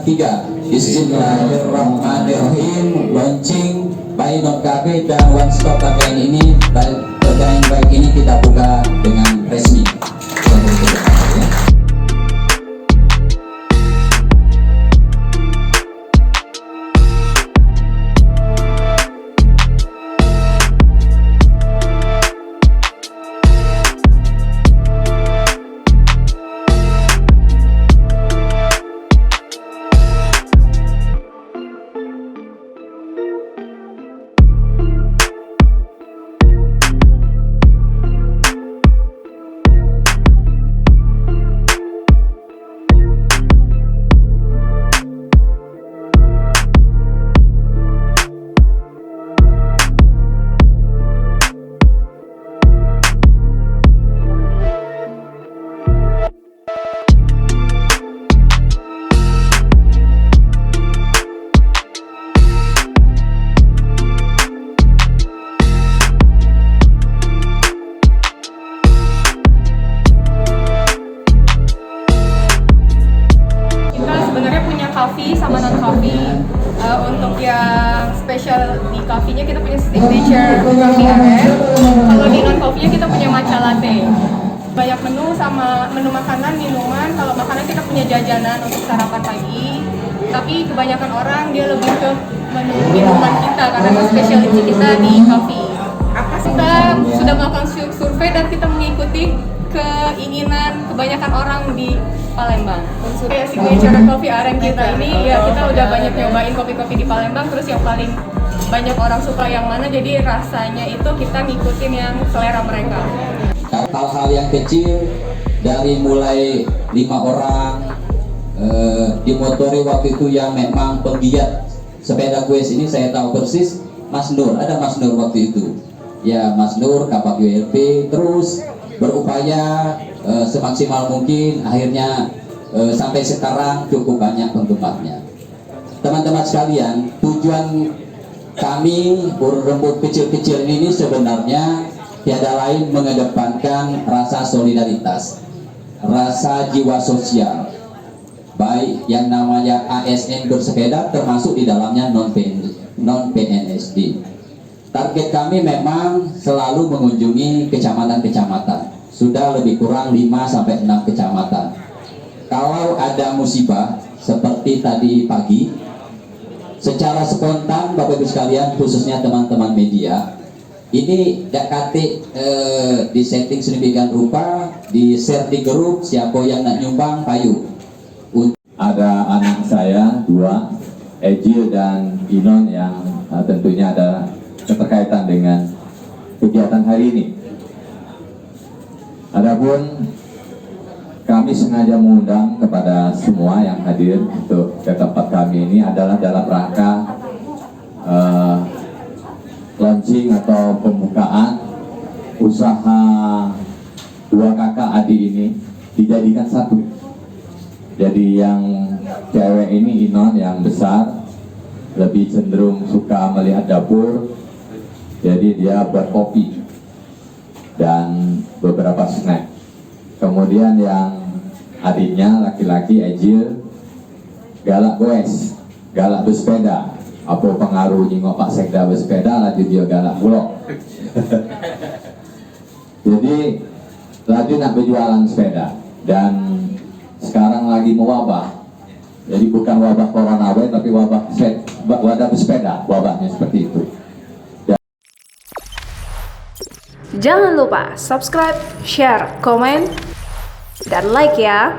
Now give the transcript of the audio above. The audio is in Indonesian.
3. Bismillahirrahmanirrahim. Launching by Non Cafe dan One Stop KKN ini, KKN baik ini kita buka dengan resmi. Coffee sama non coffee. Untuk yang spesial di coffee-nya kita punya signature coffee aren. Kalau di non coffee-nya kita punya matcha latte. Banyak menu sama menu makanan, minuman. Kalau makanan kita punya jajanan untuk sarapan pagi. Tapi kebanyakan orang dia lebih ke menu minuman kita karena specialty kita di coffee. Kita sudah melakukan survei dan kita mengikuti keinginan kebanyakan orang di Palembang. Kayak signature coffee aren kita ini, ya kita udah banyak nyobain kopi-kopi di Palembang, terus yang paling banyak orang suka yang mana, jadi rasanya itu kita ngikutin yang selera mereka. Hal-hal yang kecil dari mulai 5 orang dimotori waktu itu yang memang penggiat sepeda goes ini, saya tahu persis Mas Nur, ada Mas Nur waktu itu. Ya Mas Nur, Kapak ULP, terus berupaya semaksimal mungkin, akhirnya sampai sekarang cukup banyak penggemarnya. Teman-teman sekalian, tujuan kami Burung Rembut kecil-kecil ini sebenarnya tiada lain mengedepankan rasa solidaritas, rasa jiwa sosial, baik yang namanya ASN bersepeda termasuk di dalamnya non-PNSD. Target kami memang selalu mengunjungi kecamatan-kecamatan. Sudah lebih kurang 5-6 kecamatan. Kalau ada musibah seperti tadi pagi, secara spontan Bapak Ibu sekalian, khususnya teman-teman media, ini DKT disetting sedemikian rupa, di share di grup, siapa yang nak nyumbang payu. Ada anak saya 2, Ejil dan Inon, yang tentunya ada keterkaitan dengan kegiatan hari ini. Adapun kami sengaja mengundang kepada semua yang hadir untuk ke tempat kami ini adalah dalam rangka launching atau pembukaan usaha 2 kakak adik ini dijadikan satu. Jadi yang cewek ini Inon yang besar lebih cenderung suka melihat dapur, jadi dia buat kopi dan beberapa snack. Kemudian yang adiknya laki-laki Ejil galak goes, galak bersepeda. Apa pengaruh nyingok Pak Sekda bersepeda, lanjut dia galak bulok. Jadi lanjut nak berjualan sepeda, dan sekarang lagi mewabah. Jadi bukan wabah corona, tapi wabah bersepeda, wabahnya seperti itu. Jangan lupa subscribe, share, komen, dan like ya.